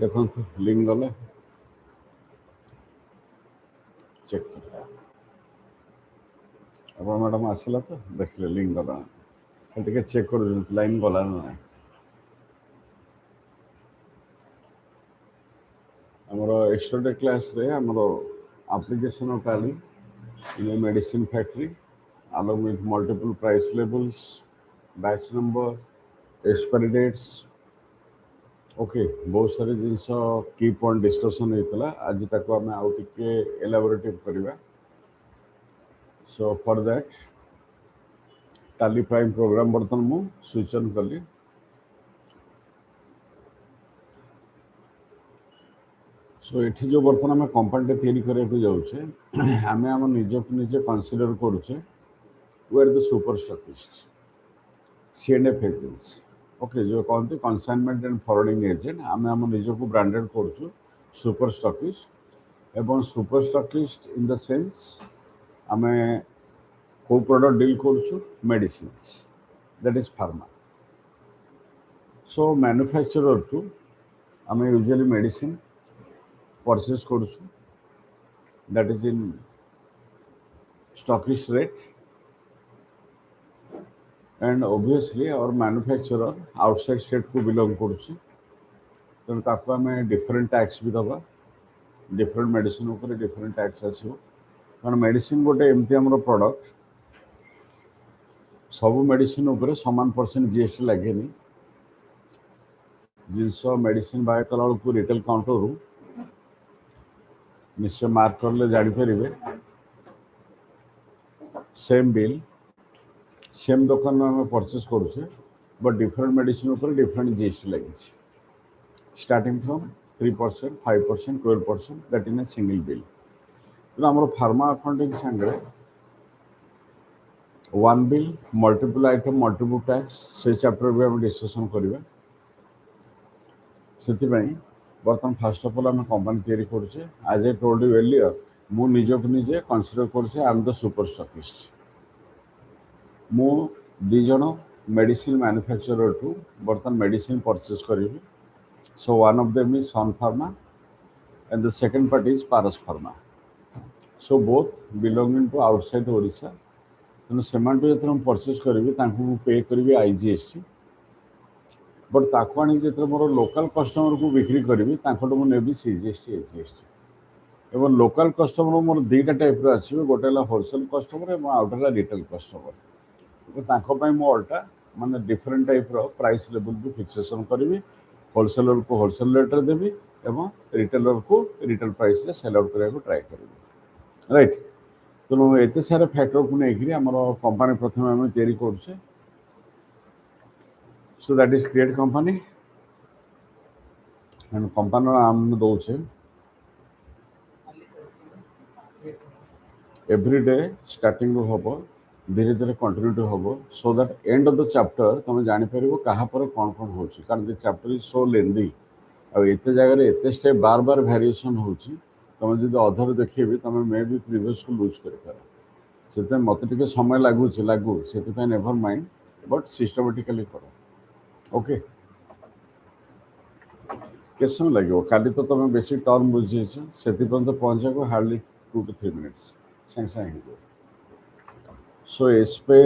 ଦେଖନ୍ତୁ ଲିଙ୍କ୍ ଗଲେ ଚେକ୍ କରିବା। ଆପଣ ମ୍ୟାଡ଼ାମ୍ ଆସିଲା ତ ଦେଖିଲେ ଲିଙ୍କ୍ ଗଲା ଟିକେ ଚେକ୍ କରୁଛନ୍ତି ଲାଇନ୍ ଗଲା ନା ନାହିଁ। ଆମର ଏକ୍ସଟ୍ରା କ୍ଲାସ୍ରେ ଆମର application of tally in a medicine factory along with multiple price labels, batch number, expiry dates, okay बहुत सारे जिनस की पॉइंट डिस्कशन होता आज ताको आम आउ टिके एलाबोरेटिव करवा। सो फॉर दैट टाली प्राइम प्रोग्राम बर्तन मु स्विच ऑन कली। सो ये जो बर्तन आम कंपनी तैयारी करने जाऊे आम आम निजे कनसीडर करुचे we are the super stockist CNF agents. Okay जो कहते कंसाइनमेंट एंड फॉरवर्डिंग एजेंट आम आम निजक ब्रांडेड करुचु सुपर स्टॉकिस्ट एवं super stockist in the sense आम को प्रोडक्ट डील करुचु medicine that is pharma. So manufacturer to आम यूजुअली मेडिसिन परचेज करुचु that is in stockist rate and obviously our manufacturer outside state को belong करुच्ची तेणु ताको आम डिफरेंट टैक्स भी दबा डिफरेंट मेडिसिन उपर डिफरेंट टैक्स आसो कारण मेडिसिन गोटे एमती आमर प्रोडक्ट सब मेडिसिन उपर समान परसेंट जीएसटी लगे जिनस मेडिसिन बाय कला को रिटेल काउंटर रू निश्चय मार्क करले जापर सेम बिल सेम दुकान में आम परचेज करुचे बट डिफरेंट मेडिसिन उपर डिफरेंट जीएसटी लगी starting from 3%, 5%, 12% that in a single bill. तो आम फार्मा अकाउंटिंग सांगे one bill multiple item multiple tax से चैप्टर भी आम डिस्कसन करवा। से बर्तमान फास्ट ऑफ ऑल आम कंपनी तैयारी करुचे as I told you earlier मु निजक निजे कनसीडर करुचे I am the super stockist. मु दिज मेडिसिन मैन्युफैक्चरर टू बर्तमान मेडिसिन परचेज करी। So one of them is Sun Pharma and the second part is Paras pharma. So both belonging to outside Odisha तेणु से जो परचेज करी पे करी आईजीएसटी बट ताको आनी जो मोर लोकल कस्टमर को बिक्री करी मुझे सीजीएसटी एचजीएसटी एवं लोकल कस्टमर मोर दुईटा टाइप आसवे गोटे होलसेल कस्टमर और आउटा रिटेल कस्टमर मु अल्टा माने डिफरेंट टाइप रो प्राइस लेवल भी फिक्सेशन करी होलसेलर को होलसेल रेट देवी एवं रिटेलर को रिटेल प्राइस रे सेल आउट करने को ट्राई करी राइट। तेणु एत सारा फैक्टर को लेकर आम कंपनी प्रथम आम तैयारी करुचे। सो that is create company and company नाम दौचे एवरी डे स्टार्टिंग हम धीरे धीरे कंटिन्यूटी हम so that end of the chapter तुम जापर क्या कौन कौन हो कारण द चैप्टर इज सो लेंदी आते जगह एत स्टेप बार बार वेरिएशन हो तुम जो अधर देखे तुम मे भी प्रिवियस को लूज कर मत समय लगू से नेभर माइंड बट सिस्टमेटिकली कर ओके के समय लगे काली तो तुम बेसिक टर्म बुझे से पहुंचा को हार्डली 2 to 3 मिनट्स सागे सागे। सो एस पे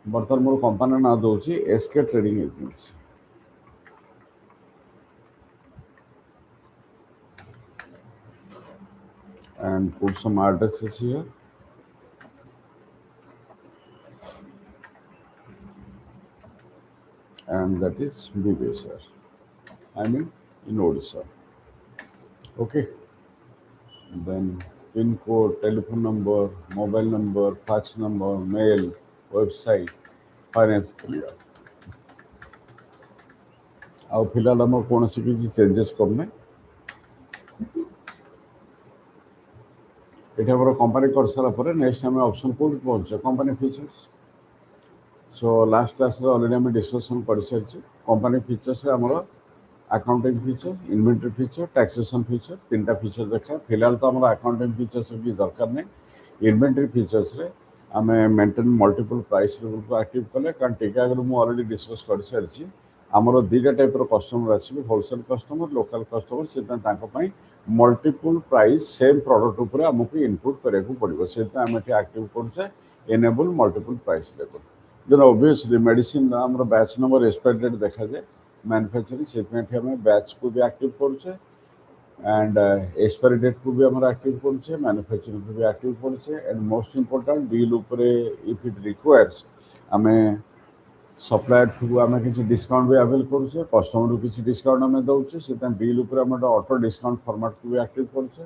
बर्तमान मोर कंपनी ना दूसरी SK trading agency and put some addresses here and that is Vivesar I mean in Odisha okay and then pin code telephone number mobile number fax number mail website finance clear आ फिलहाल आम कौन सी किसी changes करना ये company कर सारा next आम option को पहुंचे company features. So last class already आम डिस्कसन कर सारी कंपनी फीचर्स आमर accounting feature inventory feature taxation feature 3टा फीचर देखा फिलहाल तो आम अकाउंटिंग फीचर्स भी दरकार नहीं इन्वेंटरी फीचर्स आम मेंटेन मल्टीपल प्राइस लेवल को एक्टिव कले कारण टीका आगे मुझे ऑलरेडी डिस्कस कर सारी आमर दुईटा टाइप कस्टमर आसवे होलसेल कस्टमर लोकल कस्टमर से मल्टीपल प्राइस सेम प्रोडक्ट उपर आमको इनपुट कराया पड़ो से आम एक्टिव करुचे enable multiple price level then obviously medicine आम बैच नंबर एक्सपायर डेट देखा जाए मैन्युफैक्चरिंग से बैच को भी एक्टिव करुचे एंड एक्सपायरी डेट को भी आम एक्टिव करुचे मैन्युफैक्चरिंग को भी एक्टिव करुचे एंड मोस्ट इंपोर्टेंट बिल उपरे इफ इट रिक्वायर्स आम सप्लायर ठू आम किसी डिस्काउंट भी अवेल करुचे कस्टमर को किसी डिस्काउंट आम दौचे से बिल उपर आम ऑटो डिस्काउंट फॉर्मेट को भी एक्टिव करुचे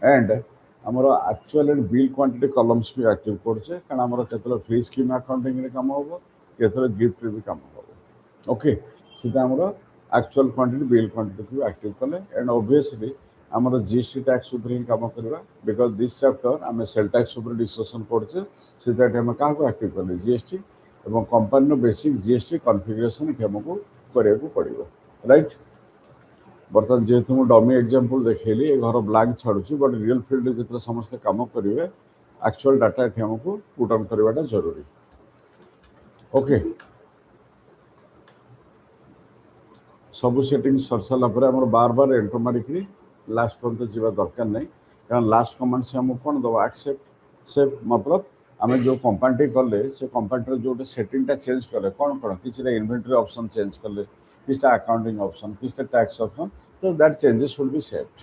एंड आमर actual and bill quantity columns भी एक्टिव करुचे कारण आमर केतल फ्री स्कीम अकाउंटिंग रे काम होबो केतल गिफ्ट रे भी काम होबो ओके सीधा आमर एक्चुअल क्वांटिटी बिल क्वांटिटी को एक्टिव कले एंड ऑब्वियसली आमर जीएसटी टैक्स ऊपर ही काम करबा बिकॉज दिस चैप्टर आम सेल टैक्स ऊपर डिस्कशन करछे सीधा आम का एक्टिव कले जीएसटी एवं कंपनी बेसिक जीएसटी कॉन्फ़िगरेशन हमको करने पड़ो राइट बर्तमान जेहेतु मुझे डमी एग्जांपल देखली ये घर ब्लैंक छाड़ुची बट रियल फील्ड जो समस्ते कम करेंगे एक्चुअल डाटा ये हमको पुट ऑन करवाटा जरूरी ओके सब सेटिंग सर सारापर आम बार बार एंटर मारिक लास्ट पर्यंत जावा दरकार नहीं कारण लास्ट कमांड से हमको कौन दबा एक्सेप्ट सेव मतलब आम जो कंपानी कले से कंपानी जो सेटिंगटा चेंज कले कौन कौन किसी इन्वेंटरी ऑप्शन चेंज कले किसी अकाउंटिंग ऑप्शन किसी टैक्स ऑप्शन तो that changes should be saved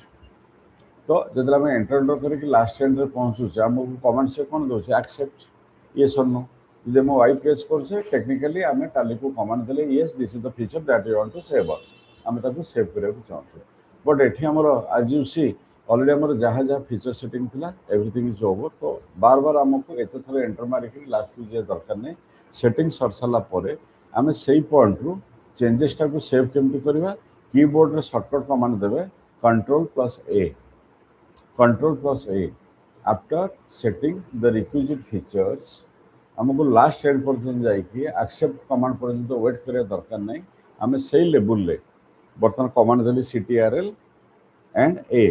तो जब आम एंटर करके लास्ट एंड रे पहुँचुचे आमको कमांड से कौन दौर एक्सेप्ट येस और नो जब मो वाई प्रेस कर टेक्निकली आम टाली को कमांड देले yes this is the feature that you want to save आम सेव करने चाहूँ बट ये आमर आज यू सी ऑलरेडी आमर जहाँ जहाँ फीचर सेटिंग थिला एवरीथिंग इज ओवर तो बार बार आमको एत थर एंटर मारिक लास्ट को जाए दरकार नहीं सेटिंग सर सारापर आम से पॉइंट रु चेंजेसटा को सेव केमती करवा कीबोर्ड रे शॉर्टकट कमांड देवे control plus A after setting the requisite features आमको लास्ट एंड पर्यटन जाइए एक्सेप्ट कमांड पर्यंत वेट करिया दरकार नहीं आम से लेवल ले बर्तमान कमांड देली CTRL and A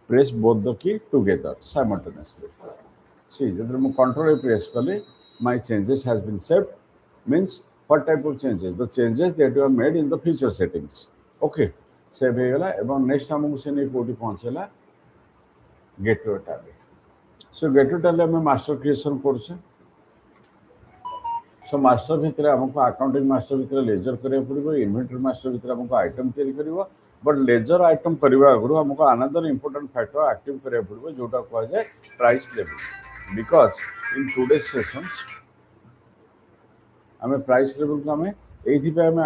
press both the key together simultaneously see जब मुझे कंट्रोल प्रेस कली my changes has been saved means what type of changes the changes that you have made in the feature settings okay save हो गला एवं next हमको से नहीं कोटी पहुंचेला गेटवे टैली सो गेटवे टैली में मास्टर क्रिएशन करछे सो मास्टर भितर हमको अकाउंटिंग मास्टर भितर लेजर करिया पड़िबो इन्वेंटरी मास्टर भितर हमको आइटम तैयारी करिवो बट लेजर आइटम करबा आगु हमको अनदर इंपोर्टेंट फैक्टर एक्टिव करिया पड़िबो जोटा कह जाए price level because in today sessions आम प्राइस लेवल को आम ये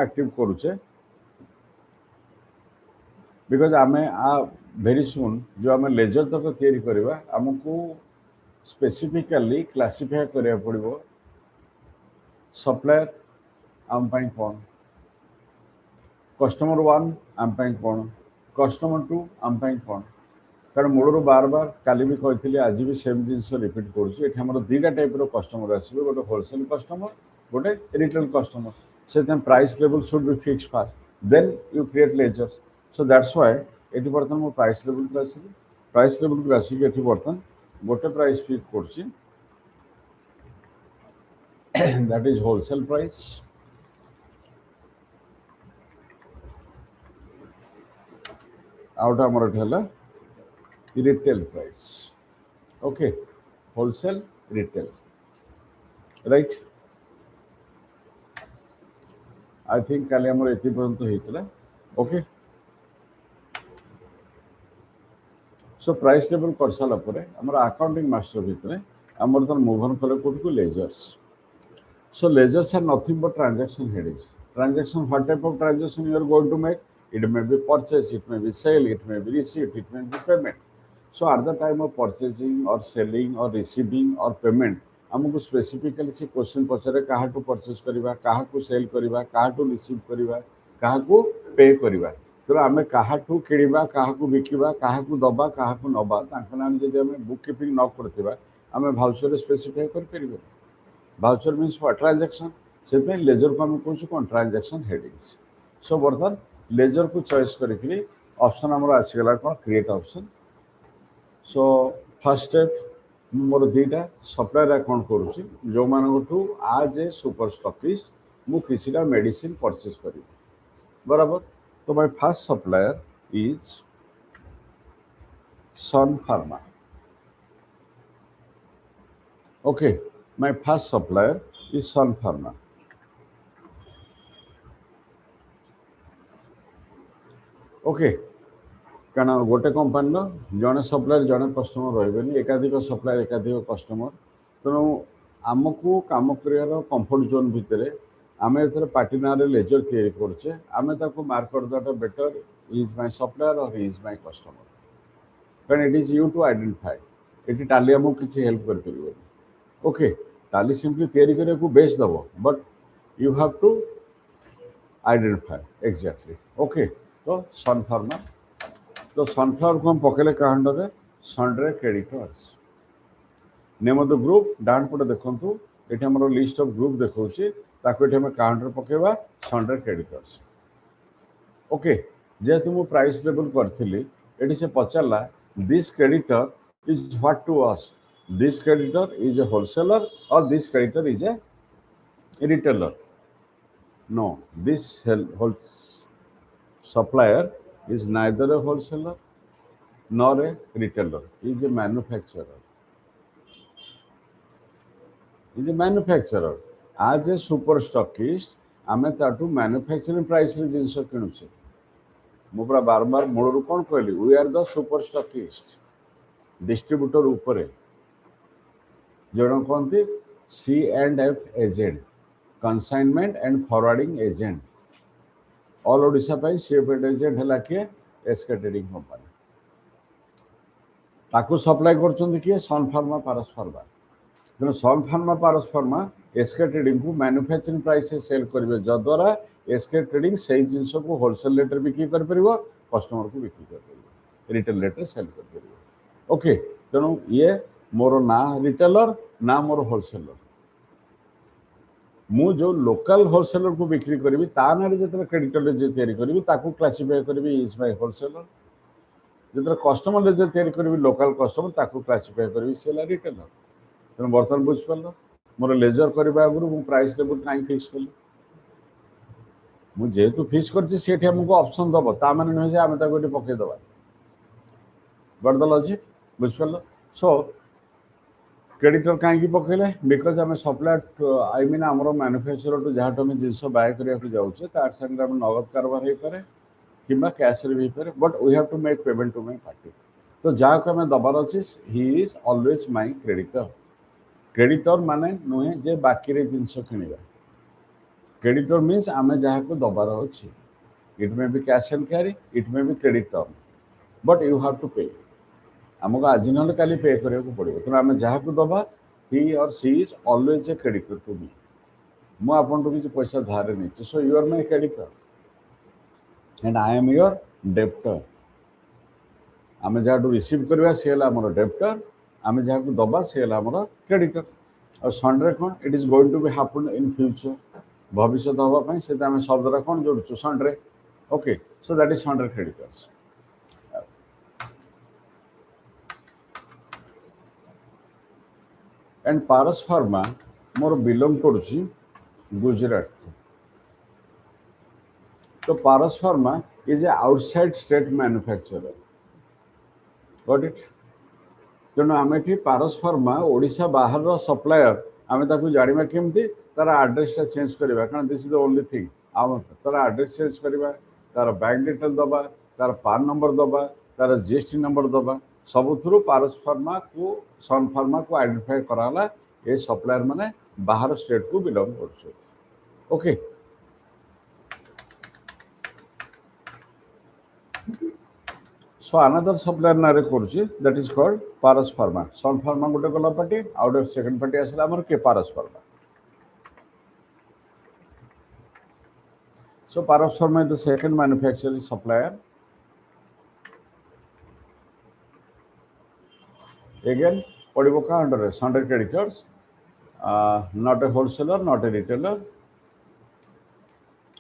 एक्टिव करुचे बिकज आम वेरी सुन जो आम लेजर तक तैयारी करवा आमको स्पेसिफिकली क्लासीफाई करिया पड़िबो सप्लायर आम पाई कौन कस्टमर 1 आम पाई कौन कस्टमर 2 आम पाई कौन कारण मूलर बार बार काली भी कही आज भी सेम जिनस रिपीट करुँच दुईटा टाइप कस्टमर आसवे गोटे होलसेल कस्टमर गोटे रिटेल कस्टमर से price level should be fix first then you create ledger so that's why ये बर्तमान मो प्राइस लेवल को आसिक प्राइस लेवल को आसिक ये बर्तमान गोटे प्राइस फिक्स कर दैट इज होलसेल प्राइस आउट आमर retail price okay wholesale retail right I think काली आमर ये पर्यंत होता ओके सो प्राइस लेवल कर सारापर आम अकाउंटिंग मास्टर भितर आम मूव ऑन कले कौट को ledgers so ledgers are nothing but transaction headings transaction what type of transaction you are going to make it may be purchase it may be sale it may be receipt it may be payment so at the time of purchasing और selling और receiving और payment आमको specifically से question पचारे क्या purchase करवा क्या cell करवा क्या रिसीव करवा क्या पे करवा तो आम क्या किणवा क्या बिकवा क्या दबा क्या नवा नाम जब आम बुक कीपिंग न करवा आम भाउचर स्पेसिफाई कर भाउचर मीन्स व्हाट ट्रांजैक्शन से लेजर को आम कौन कौन ट्रांजैक्शन हेडिंग्स सो बर्तमान लेजर को चॉइस करके ऑप्शन आमर आसीगला कौन create option so first step मोर दुईटा सप्लायर अकाउंट करुँची जो मानू आज ए सुपर स्टॉकिस्ट मु किसीटा मेडिसिन परचेज करी बराबर. तो my first supplier is Sun Pharma. Okay, my first supplier is Sun Pharma. Okay, कारण गोटे कंपानी जड़े सप्लायर जड़े कस्टमर रही एकाधिक सप्लायर एकाधिक कस्टमर तेणु आमको कम कर कंफर्ट जोन भितर आम ए पार्टी ना लेजर तैयारी करछे आम मार्क करदेटा better is my supplier or is my customer कारण it is you to identify ये टाली आमको किसी हेल्प कर. ओके, टाली सिंपली तैयारी करने को बेच दब but you have to identify exactly. Okay, तो सन फार्मा. तो सनफ्लावर को हम पकेले क्या under sundry creditors name of the group down पटे देखंतु एठी हमर लिस्ट ऑफ ग्रुप देखौछि ताको एठी हम काउंटर पकेबा सन्ड्रे क्रेडिटर्स. ओके, जेतु मु प्राइस लेवल करथिली एठी से पचारला this creditor is what to us. This creditor is a wholesaler or this creditor is a retailer. No, this supplier is neither a wholesaler nor a retailer. He is a manufacturer. He is a manufacturer. As a super stockist, आमे ताटू manufacturing price रे जिंस किणुचे. मु पूरा बार बार मूलरू कौन कहली we are the super stockist. Distributor ऊपर जन कहते C&F agent consignment and forwarding agent. All Odisha पाई सीएफएड एजेंट है किए एसके ट्रेडिंग कंपनी ताकू सप्लाई करछन किए सन फार्मा पारस फार्मा. तेणु सन फार्मा पारस फार्मा एसके ट्रेडिंग को मैन्युफैक्चरिंग प्राइस से सेल करेंगे जद्वारा एसके ट्रेडिंग से जिनस को होलसेल रेट बिक्री कर कस्टमर को बिक्री कर रिटेल रेट सेल कर. ओके, तेणु ये मोर ना रिटेलर ना मोर होलसेलर. मु जो लोकल होलसेलर को बिक्री करी ता ना जो क्रेडिटर जो तैयारी करी क्लासीफाई करी इज माय होलसेलर. जो कस्टमर जो तैयारी करी लोकल कस्टमर ताकू क्लासीफाई करी से रिटेलर. तेणु बर्तमान बुझिपार मोर लेजर करने आगु मु प्राइस लेवल कहीं फिक्स कली मुझे फिक्स करमको ऑप्शन दब ता माने नुहे जे आम पकईदे गट द लॉजिक बुझिपार. सो क्रेडिटर कहीं पकड़े बिकज आम सप्लायर आई मीन आम मैन्युफैक्चर टू जहाँ आम जिनस बाय करने जाऊे तार सागर नगद कारबार हो पाए कि कैश भी पाए but we have to make payment to my party. तो जहाँ को आम दबार अच्छे ही is always my creditor. Creditor माने नुहे जे बाकी रे जिनस किणवा. क्रेडिटर मीन्स आम जहाँ को दबार अच्छी it may be cash and carry it may be credit term but you have to pay. आमको आज ना काली पे करने को पड़ो. तेना आम जहाँ को दबा he or she is always a creditor to me. मुझे किसी पैसा धारे नहीं so you are my creditor and I am your debtor. आम जहाँ रिसीव करवा सी है आम डेप्टर आम जहाँ को दबा सी है आम क्रेडिटर. और सन्ड्रे कौन it is going to be happen in future भविष्य हाँपाई से आम शब्दरा कौन जोड़ू sundry. Okay, so that is sundry creditors. And Paras Pharma मोर बिलोंग करुच्ची गुजरात. तो Paras Pharma is a outside state manufacturer. Got it. तेणु आम ये पारस फार्मा ओडिशा बाहर सप्लायर आम जाना केमती तार आड्रेस चेंज करवा कारण this is the only thing. आम तार आड्रेस चेंज करवा तार बैंक डिटेल दबा तार पान नंबर दबा तार जीएसटी नंबर दबा सबुथु पारस फार्मा को सन फार्मा को आइडेंटिफाई कराला ये सप्लायर माने बाहर स्टेट को बिलोंग कर. ओके, सो अनदर सप्लायर ना करुच्ची that is called Paras Pharma. Sun Pharma गोटे गला party out of second party आसला आमर के Paras pharma. So Paras Pharma is the second manufacturing supplier. Again, पड़ो क्या under sundry creditors not a wholesaler not a retailer.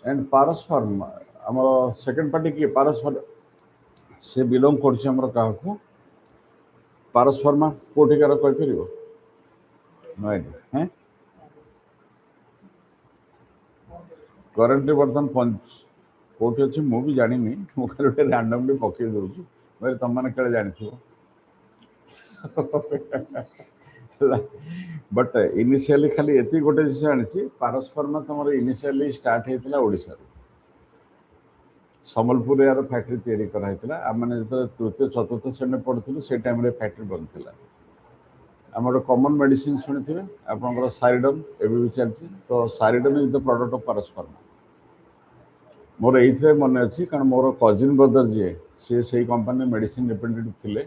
And Paras Pharma आम सेकेंड पार्टी किए पारस फार्मा से बिलोंग कर पारस फार्मा कौटिकार कहीपर नो आइडिया हैं. करेन्टली बर्तमान कोठी अच्छी मु भी जानी मु खाली गोटे रैंडमली पकई दूँ मैं तुम मैंने कल जानी बट इनिशियली खाली एति गोटे जिस जानी पारस्परमा तुम इनिशियली स्टार्ट होता ओडिशा सम्बलपुर यार फैक्ट्री तैयारी कराइला आम मैंने जो तृतीय चतुर्थ श्रेणी पढ़ुलू से टाइम फैक्ट्री बनता आम गोटे कमन मेडिसिन शुणी आपंकर सारिडन एवं भी चलती तो सारिडन इज द प्रोडक्ट ऑफ पारस्परमा मोर ये मन अच्छी कारण मोर कजिन ब्रदर जी से कंपनी मेडिसिन रिप्रेजेंटेटिव थिले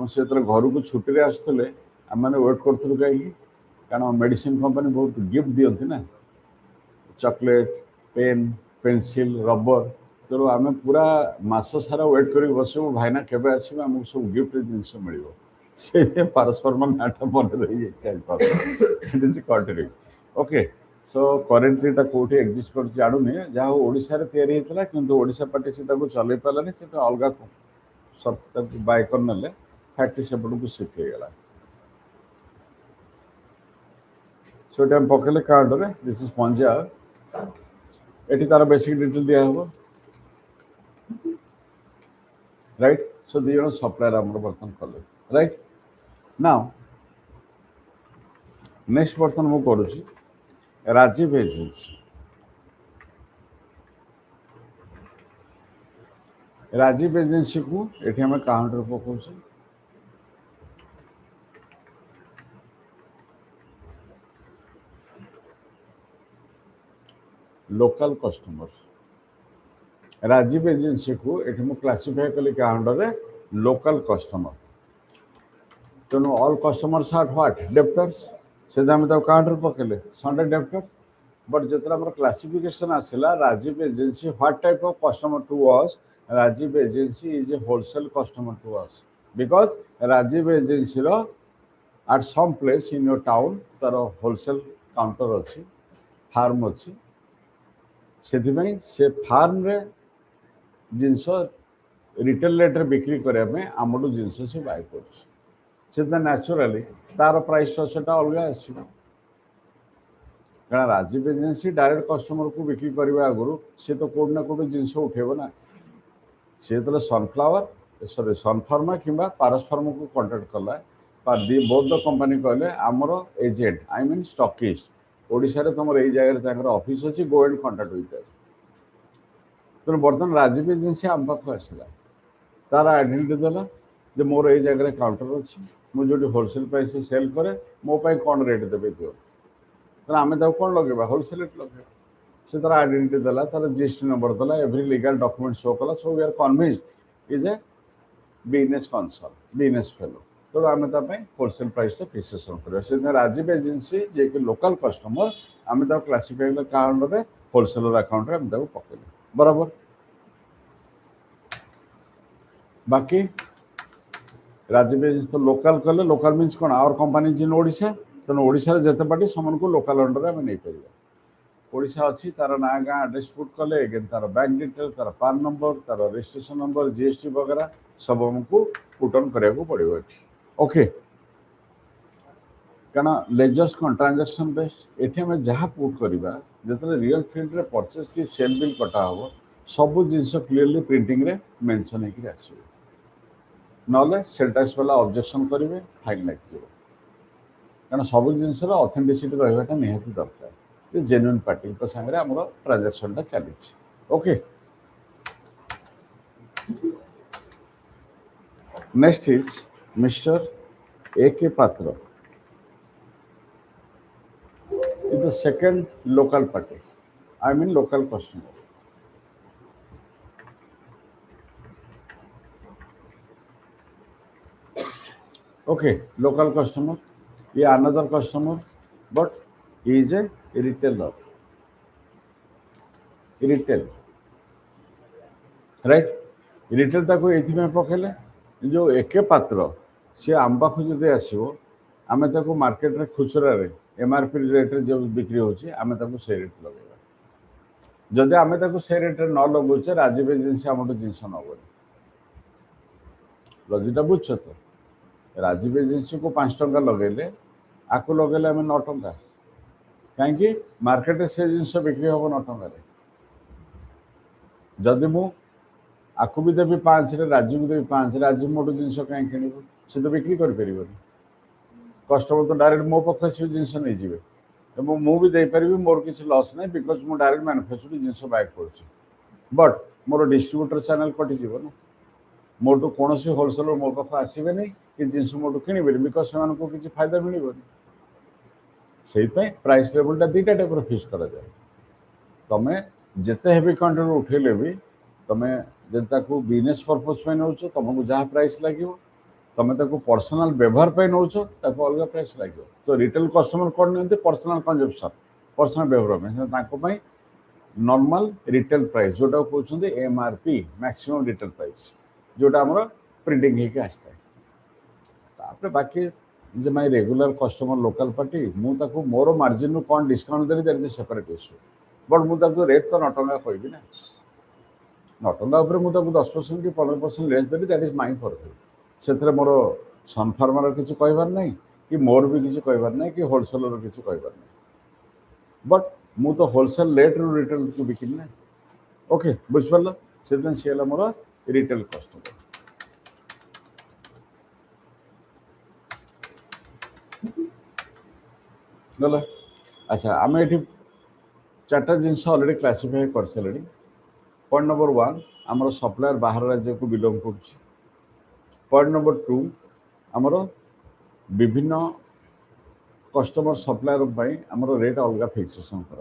से घर को छुट्टी आसुले आम मैंने वेट करूँ कहीं कारण मेडिसिन कंपनी बहुत गिफ्ट दिखती ना चॉकलेट पेन पेंसिल रबर तेणु आम पूरा मास सारा वेट कर बसबू भाईना केवे आसवे आमको सब गिफ्ट जिनस मिल से पारस्परमा नाटा मन रही कंटिन्यू ओके सो करेन्टली कौटी एक्जिस्ट कर जानुनी जहाँ ओडिशा तैयारी होता किंतु ओडिशा पार्टी से चल पारानी से अलग सब बाय कर ना फैक्ट्री सेपट को शिफ्ट हो गला सो ये पकड़े कार्ड रे दिस इज पंजाब ये तार बेसिक डिटेल दिया हम राइट सो दी जन सप्लायर आम बर्तमान कले राइट नाउ नेक्स्ट बर्तमान मुझे करुँची राजीव एजेंसी राजीव एजेंसी को ये आम काउंटर पकाऊ लोकल कस्टमर राजीव एजेंसी को ये मुझे क्लासीफाई कली काउंटर लोकल कस्टमर तेणु all customers are what debtors से काउंटर पकेले संडे डेप्टर बट जो क्लासिफिकेशन आसला Rajeev agency what type of customer to us Rajeev agency is a wholesale customer to us because Rajeev agency at some place in your town तार wholesale counter अच्छी farm अच्छी से farm रे जिनस retail rate बिक्री करने आमठू जिनस से बाय कर न्याचुराली तार प्राइस स्ट्रक्चर अलग आसो कारण राजीव एजेंसी डायरेक्ट कस्टमर को बिक्री करने आगु सी तो कौट ना कौट जिनस उठेब ना सी जो सनफ्लावर सॉरी सनफार्मा कि पारस्परमा को कंटाक्ट कला बोथ द कंपनी कहले आमर agent I mean stockist Odisha रे तुम यही जगह ऑफिस अच्छी गो एंड कंटाक्ट विथ तेणु बर्तमान राजीव एजेंसी आम पाख आसला तार आइडेंटिटी देला जे मोर ये जगह काउंटर अच्छी मुझे होलसेल प्राइस सेल करे मोपाई कौन रेट देवे दियो तो आम कौन लगे होलसेल रेट लगे से तार आइडेंटिटी देला तार जीएसटी नंबर देला एवरी लीगल डॉक्यूमेंट शो कला so we are convinced is a business concern business fellow तेणु आम होलसेल प्राइस फिक्सेसन कर राजीव एजेंसी जे कि लोकल कस्टमर आम क्लासीफाई काउंटर में होलसेलर अकाउंट आम पकड़े बराबर बाकी राजीव एजेंसी तो लोकल कले लोकल मीन्स कौन आवर कंपनी जिन ओडिशा तेणु ओडिशा जिते पार्टी समान को लोकल अंडर आम नहीं पार ओडिशा अच्छी तार ना गाँ एड्रेस पुट कले एगेन तार बैंक डिटेल तार पान नंबर तार रजिस्ट्रेशन नंबर जीएसटी वगैरह सब आमको पुट ऑन करा पड़ो ये ओके कारण लेजर्स कौन ट्रांजैक्शन बेस्ड ये आम जहाँ पुट करवा जो रियल फील्ड रे परचेज की सेल बिल कटा हम सब जिनस क्लीयरली प्रिंटिंग रे मेंशन होकर आसो ना सेल टैक्स वाला ऑब्जेक्शन करेंगे फाइन लगे कारण सब जिनस ऑथेंटिसिटी रहा निहाती दरकार जेन्युइन पार्टी सागर आम ट्रांजैक्शन चली okay next is mister A K Patra is the second local party I mean local customer okay local customer ये another customer but is a retailer retail right retail ताको ये पकड़े जो एके पात्र सी आम पाख जब आसो आम मार्केट रे खुचरा रे एमआरपी रेट रे जो बिक्री होची आम से रेट लगे जदि आम से रेट न लगौचे राजीव एजेंसी आम जिनस नब लजिटा बुझ तो राजीव एजेंसी को 5 टंका लगेले आपको लगेले आम 9 टंका कहीं मार्केट से जिनस बिक्री हम 9 टंका जदि मु आकु भी देवी 5 रे राजू भी देवी 5 राजू मोटू जिनस कहीं किणव से तो बिक्री कर कस्टमर तो डायरेक्ट मो पाखे से जिनस नहीं जी मुझे देपारि मोर किसी लस ना बिकज मु डायरेक्ट मैन्युफैक्चरिंग जिनस बाय कर बट मोर डिस्ट्रीब्यूटर चैनल कटिज ना मोटू कौन होलसेलर मो पाख आसवे नहीं कि जिनस मोटू किणवे बिकज से किसी फायदा मिलबनी से प्राइस लेवलटा दुईटा टाइप फिक्स करा जाए तुम्हें जिते हेवी क्वांटिटी उठेले भी तुम्हें जब बिजनेस पर्पज नौ तुमको जहाँ प्राइस लगे तुम पर्सनाल व्यवहार नौ अलग प्राइस लगे तो रिटेल कस्टमर कौन नहीं पर्सनाल कंजप्शन पर्सनाल व्यवहार नॉर्मल रिटेल प्राइस जोटा कहते एमआरपी मैक्सिमम रिटेल प्राइस जोटा आम प्रिंटिंग होकर आसता है बाकी जे my regular customer local party मुझे मोर मार्जिन रू कौन डिस्काउंट देली that is separate issue but मुझे रेट तो 9 टंका कहबी ना 9 टंका उपर मुझे 10% कि 15% less Delhi that is my profit से मोर सन फार्मर किसी कहबार नहीं कि मोर भी किसी कहबार नहीं कि होलसेलर किसी कहबार नहीं बट मु तो होलसेल रेट रू रिटेल को बिकिनी ना ओके बुझिपार से सी मोर रिटेल कस्टमर गला अच्छा आम ये 4टा जिनस अलरेडी क्लासीफाई कर सारे पॉइंट नंबर 1 आमर सप्लायर बाहर राज्य को बिलोंग कर पॉइंट नंबर 2 आमर विभिन्न कस्टमर सप्लायर आमर रेट अलग फिक्सेसन कर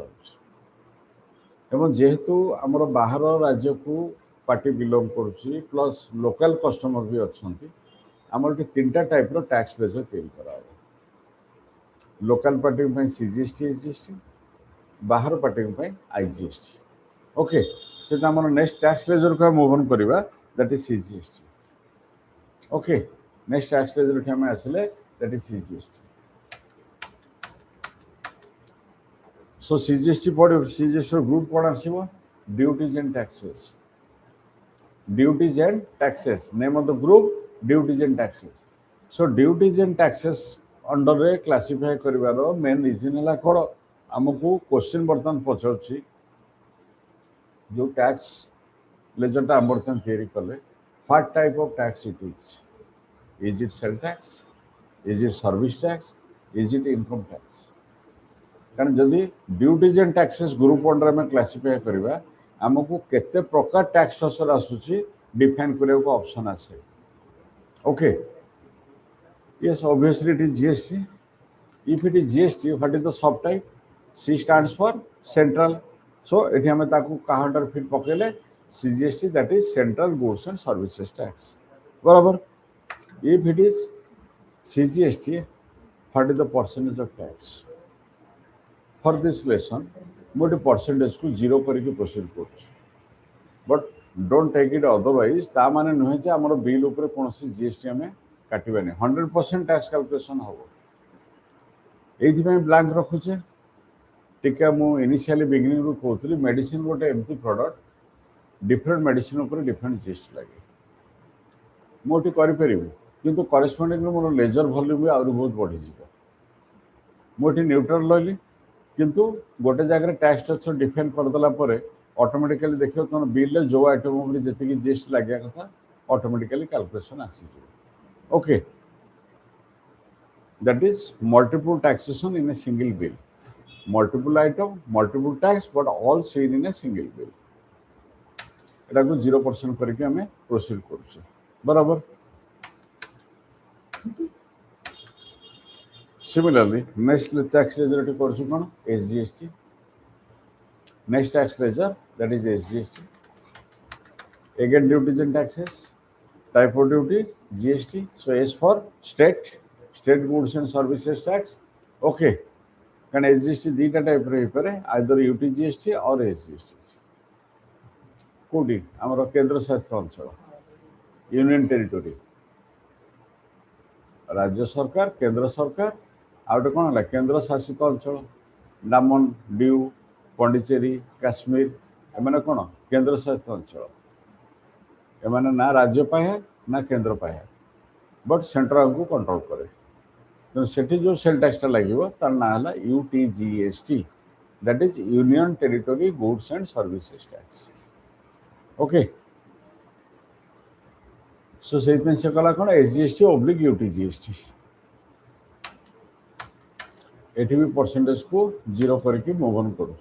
जेहेतु आमर बाहर राज्य को पार्टी बिलोंग कर प्लस लोकल कस्टमर भी अच्छा आमर 3टा टाइप टैक्स लेजर तैयारी लोकल पार्टी सीजीएसटी एसजीएसटी बाहर पार्टी आईजीएसटी ओके से आम नेक्स्ट टैक्स लेजर को मूव ऑन करवा that is CGST okay next tax ledger के आम आसिले that is CGST so CGST पड़े सीजीएसटी ग्रुप कौन आसो duties and taxes name of the group duties and taxes so duties and taxes under रे classify करिवार main reason है कौन आमको क्वेश्चन बर्तमान पचार जो टैक्स लेजरटा आम बर्तमान तैयारी कले what type of tax is it sale tax is it service tax is it income tax कारण जदि duties and taxes group under में क्लासीफाई करवा आमको केते प्रकार टैक्स स्ट्रक्चर आसूची डिफाइन करने को ऑप्शन आसे okay yes obviously it is GST if it is GST what is the subtype C stands for central so एठी हमें ताकू काउंटर फिट पकेले CGST that is central goods and services tax बराबर if it is CGST what is the percentage of tax for this lesson मोटे percentage को 0 करके proceed कर but don't take it otherwise ता माने नुहे जे हमर बिल ऊपर कोनोसी जीएसटी हमें काटबानी 100% टैक्स कैलकुलेशन हम ये ब्लांक रखुचे टीका मु इनिशियली बिगिनिंग रू कहती मेडिसिन गोटे एमती प्रोडक्ट डिफरेंट मेडिसिन ऊपर डिफरेंट जीएसटी लगे मुझे करें किंतु करेस्पॉन्डिंग मोर लेजर वॉल्यूम भी आहरी बहुत बढ़ीज मुझे न्यूट्रल रही किंतु गोटे जगह टैक्स स्ट्रक्चर डिफाइन करदेला ऑटोमेटिकली देखिए तुम बिल जो आइटम जी जीएसटी लगे कथा ऑटोमेटिकली कैलकुलेशन आसी okay that is multiple taxation in a single bill multiple item multiple tax but all seen in a single bill एटा को 0% करके हमें प्रोसीड करछे बराबर सिमिलरली नेक्स्ट टैक्स लेजर करछु कोन SGST next tax ledger that is SGST again duties and taxes type of duty GST so S for state goods and services tax okay can SGST दीटा type रे परे either UT GST or SGST कोडी हमर केंद्र शासित अंचल union territory राज्य सरकार केंद्र सरकार आउटे कोन हला केंद्र शासित अंचल डामन डिउ पांडिचेरी काश्मीर एमाने कोन केंद्र शासित अंचल एमाने ना राज्य पाए ना केंद्र पाए बट सेंट्रल को कंट्रोल करे तो सेठी जो सेल टैक्सटा लगे तार ना है UTGST that is union territory goods and services tax okay so से कला कौन एसजीएसटी ओब्लिक यूटीजीएसटी एटी भी परसेंटेज को जीरो करके मूव ऑन करूँ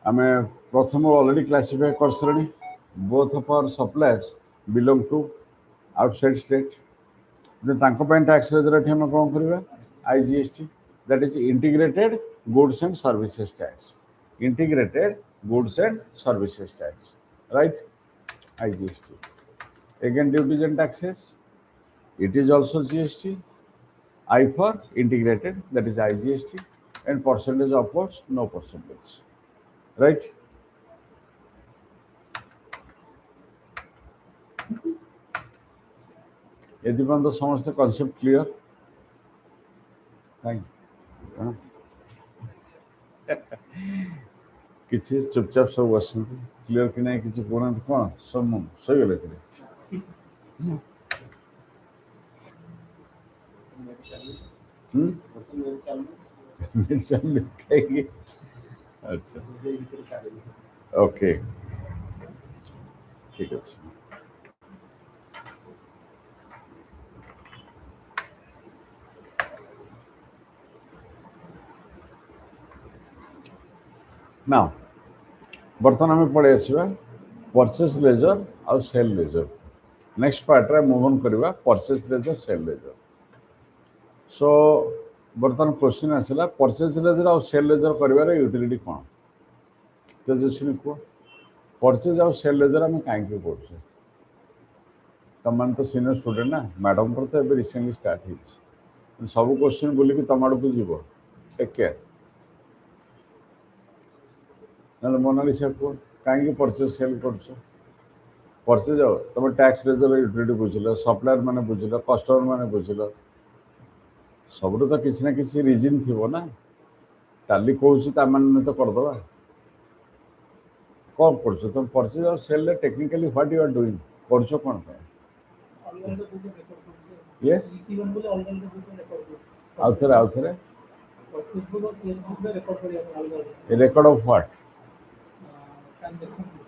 आम प्रथम ऑलरेडी क्लासिफाई कर सारे both of our suppliers belong to outside state tax रेजर हम कौन करवा IGST that is integrated goods and services tax integrated goods and services tax right IGST again duties and taxes it is also GST I for integrated that is IGST and percentage of course no percentage right यदि तो समस्त concept clear thank किसी चुपचाप सब बस clear कि नहीं किसी कहना कौन सब सही गले अच्छा ओके ठीक है ना बर्तमान आम पढ़े आसवा परचेस लेजर आउ सेल लेजर नेक्स्ट पार्ट रे मूव ऑन करवा परचेस लेजर सेल लेजर सो बर्तमान क्वेश्चन आसला परचेस लेजर आउ सेल लेजर कर यूटिलिटी कौन तेजस्विनी कह परचेज आउ सेल लेजर आम कहीं पढ़ुचे तुम मैंने तो सीनियर स्टूडेंट ना मैडम पर तो ये रिसेंटली स्टार्ट हो सब क्वेश्चन बोलिकी तुम आड़ को जीव टेक केयर ना मोनालिसा कह कहीं परचेज सेल कर परचेज तुम टैक्स रेजर यूटिलिटी बुझल सप्लायर मैंने बुझल कस्टमर मैंने बुझल सब तो किसी ना किसी रिजन थी ना टाली कहूँ तो करदे कौन कर तुम परचेज और sale technically what you are doing कर कौन यस आउ थे record of what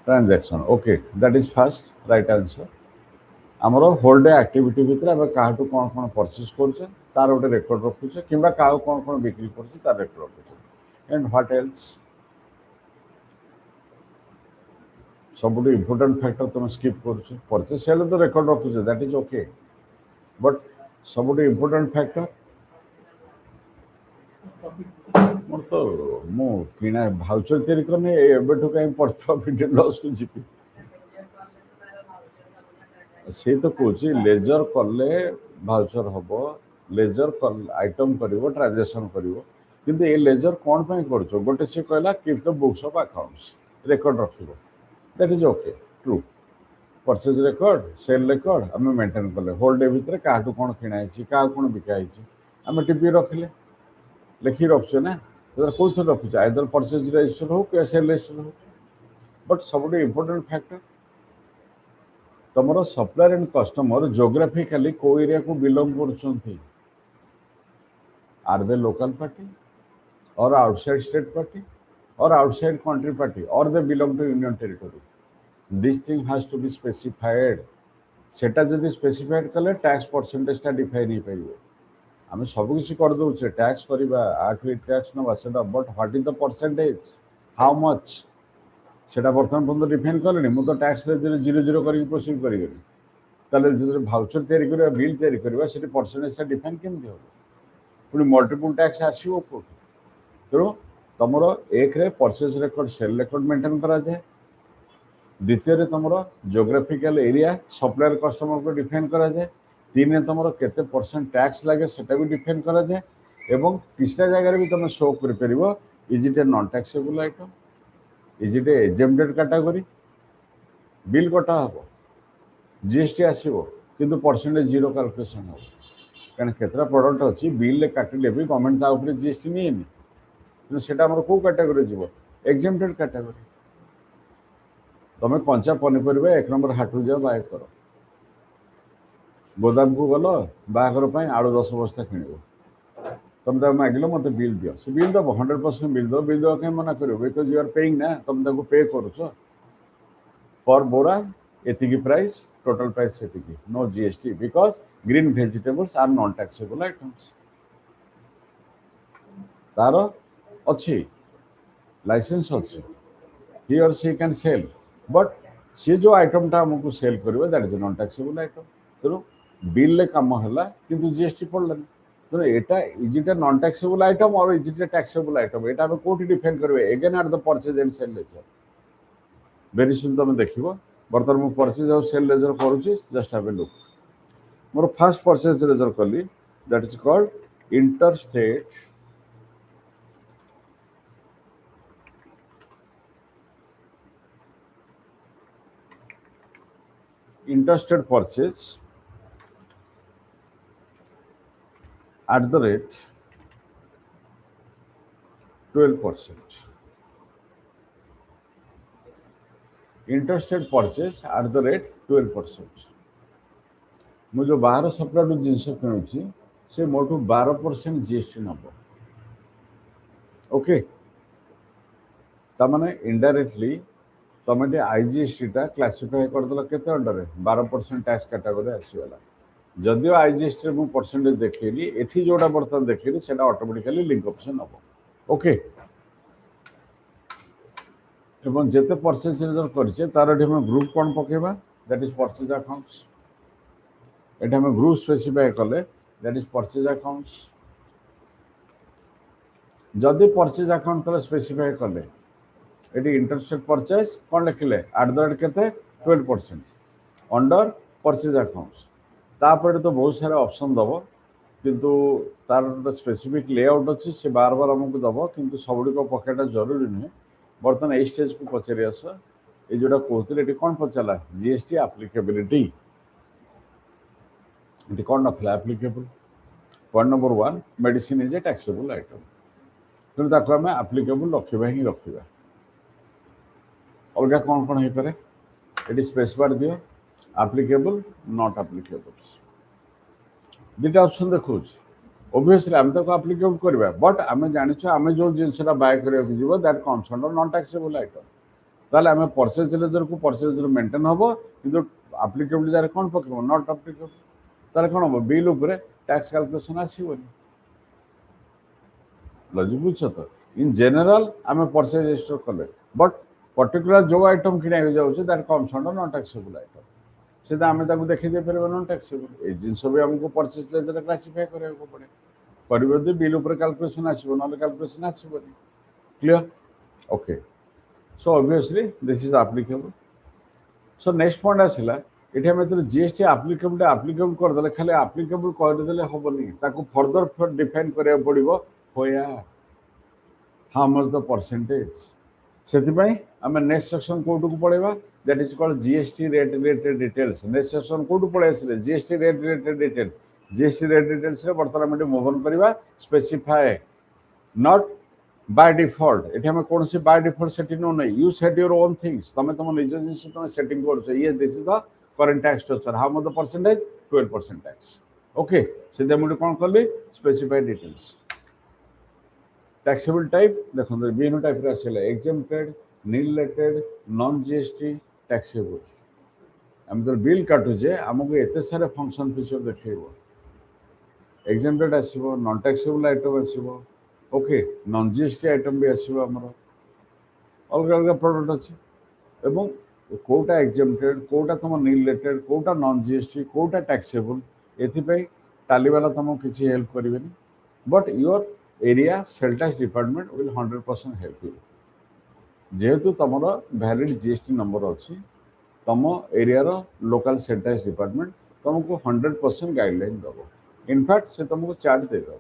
transaction okay that is first right answer आमर होल डे एक्टिविटी भितर आम क्या कौन कौन परचेज करुचे तार गोटे रेकर्ड रखुचे कि कौन कौन बिक्री कर तार रेकर्ड रखुचे एंड व्हाट एल्स सब इम्पोर्टेंट फैक्टर तुम स्किप करुचे परचेज सेल तो रेकर्ड रखुचे दैट इज ओके बट सब इम्पोर्टेंट फैक्टर मोर तो मु किना भाउचर तैयारी करने एबेठू कहीं प्रॉफिट एंड लॉस को जीपी से तो कौच लेजर कले भाउचर हम लेजर आइटम कर ट्रांजेक्शन कर लेजर कौन कर गोटे सी कहला keep the books of accounts record रख that is okay true purchase record sale record आम मेंटेन कले होल डे भितर क्या कौन किणाई क्या कौन बिकाई आम टीपी रखिले लिखी रखुचे ना कौन थे रखुचे आइदर परचेज रजिस्टर हो कि सेल रजिस्टर हो बट सब इम्पोर्टेंट फैक्टर तुम सप्लायर एंड कस्टमर जोग्राफिकली को एरिया को बिलोंग कर आर दे लोकल पार्टी और आउटसाइड स्टेट पार्टी और आउटसाइड कंट्री पार्टी और they belong to union territory this thing has to be specified सेटा जदि स्पेसिफाइड कले टैक्स परसेंटेज टा डिफाइन हो पार आम सबकि करदे टैक्स करवा आठ टैक्स ना से but what is the percentage how much से बर्तमान पर्यटन डिफाइन कले मुझे तो टैक्स जीरो जीरो कर प्रोसीड करी भाउचर तैयारी करवा बिल तैयारी करवा से परसेंटेज डिफाइन केमती हम पुणी मल्टीपल टैक्स आसो कौट तेणु तुम एक purchase record sale record maintain करा जाए द्वितीय तुम जोग्राफिकल एरिया सप्लायर कस्टमर को डिफाइन करा जाए तीन तुम केते परसेंट टैक्स लगे सेटा भी डिफाइन करा जाए एवं किसी जगह भी तुम शो कर is it a non taxable item is it a exempted category bill कटा हम जीएसटी आसो किंतु परसेंटेज जीरो कैलकुलेशन हम कहीं केतरा प्रोडक्ट अच्छी बिल काटिले भी गवर्नमेंट ताऊपर जीएसटी नहीं तेना से कौ कैटेगरी जीव एग्जेम्प्टेड कैटेगरी तुम कंचा पनीपरिया एक नंबर हाटू जाओ बाय कर गोदाम को गल बाहर आलू 10 बस्ता किण तुम ताको मागिलो मते बिल दियो से बिल दबो 100% बिल दो कहीं मना करो बिकॉज यू आर पेइंग ना तुम ताको पे करूछ पर बोरा एतिकी प्राइस टोटल प्राइस एतिकी no GST because green vegetables are non taxable items तार अच्छी लाइसेंस अच्छी he or she can sell but सी जो आइटम टा हमको सेल करिवे that is non taxable item तेणु बिल ले काम हला किंतु जीएसटी पड़लानी तेणु एटा is it a non taxable item or is it a taxable item एटा हम कोठी डिफाइन करबे again at the purchase and sale ledger very soon तुम देखिबो बर्तमान मु परचेज और सेल लेजर करूची जस्ट हैव ए लुक मोर फर्स्ट परचेज लेजर कली that is called interstate purchase at the rate 12%. Interstate purchase at the rate 12%. मु जो बाहर सप्लाय जिनस किणुची से मोटू 12% जीएसटी नब ओके तमाने इनडायरेक्टली तुम आईजीएसटी टा क्लासीफाई करदेल केते अंडर 12% टैक्स कैटेगरी आसीगला जदिव आईजीएसटी मु परसेंटेज देखली एठी जोटा बर्तन देखली सेटा ऑटोमेटिकली लिंक ऑप्शन हबो ओके एवं जेते परचेज रेजर करछे तार एठी हम ग्रुप कोन पकेबा दैट इज परचेज अकाउंट्स एठी हम ग्रुप स्पेसिफाई करले दैट इज परचेज अकाउंट्स जदि परचेज अकाउंट तले स्पेसिफाई करले एटी इंटरस्टेट परचेज कौन लिखिले एट द रेट केते 12% अंडर परचेज अकाउंट्स तापर तो बहुत सारा ऑप्शन दबो किंतु तार स्पेसिफिक लेआउट अच्छी से बार बार हमको दबो किंतु सबुड़ी को पकेटा जरूरी नुहे बर्तमान ए स्टेज को पचारि आस ये जोटा कहते ये कौन पचारा जीएसटी एप्लिकेबिलिटी ये कौन नखला applicable point number 1 medicine is a taxable item तेणु ताको आम एप्लिकेबल रखा ही रखा अलग कौन कौन हो पारे ये स्पेस बार दियो एप्लिकेबल नॉट एप्लिकेबल दुटा ऑप्शन देखो ओबियसली आम ताको एप्लिकेबल करबा बट आम जानिछु आम जो जिनसटा बाय करिया जीवो that comes under non taxable item ताले आम परचेज लेजर को परचेज लेजर मेंटेन हबो किंतु एप्लिकेबल जारे कौन पकेबो नॉट एप्लिकेबल ताले कौन हबो बिल ऊपर टैक्स कैलकुलेशन आसीबोनी लॉजिक बुझछ तो इन जनरल आम परचेज रजिस्टर कले बट पर्टिकुलर जो आइटम किना हो जाउछ that comes under non taxable item से आम ताको देखि दे परबो नॉन टैक्सेबल ए जिंस भी हमको परचेज लेजर क्लासिफाई करिया को पड़े परिवर्ते बिल ऊपर कैलकुलेशन आसीबो नले कैलकुलेशन आसीबोनी clear okay so obviously this is applicable so next point आसिला एठी हम तो जीएसटी एप्लिकेबल कर देले खाली एप्लिकेबल कर देले होबनी ताको फर्दर डिफाइन करिया पड़िबो होया हाउ मच द परसेंटेज से आम नेक्स्ट सेक्शन कोर्ट को पढ़ेगा that is called GST rate related details next section court पढ़े आसे GST rate related detail GST rate details बर्तमान आम मूव ऑन करवा स्पेसिफाई नॉट बाय डिफॉल्ट ये आम कौन सी बाय डिफॉल्ट सेटिंग नो नहीं you set your own things तुम तुम निज जिन तुम सेटिंग कर ये this is the current tax structure how much the percentage 12% tax okay से मुझे कौन कली स्पेसिफाई डिटेल्स टैक्सेबल टाइप देखो विभिन्न टाइप आसला एग्जेम्प्टेड नीलेटेड नॉन जीएसटी टैक्सेबल आम तो बिल काटुचे आमको एत सारे फंक्शन फीचर देखो एग्जेम्प्टेड आसो नॉन टैक्सेबल आइटम आसो ओके नॉन जीएसटी आइटम भी आसो आमर अलग अलग प्रोडक्ट अच्छे एवं कोटा एग्जेम्प्टेड कोटा तुम नीलेटेड कोटा नॉन जीएसटी कोटा टैक्सेबल एपाई टाली वाला तुमको किसी हेल्प करेंगे but your area sale tax department will 100% help you जेहेतु तुम वैलिड जीएसटी नंबर अच्छी तुम area local sale tax department तुमको 100% गाइडलाइन दब इनफैक्ट से तुमको चार्ट देदेव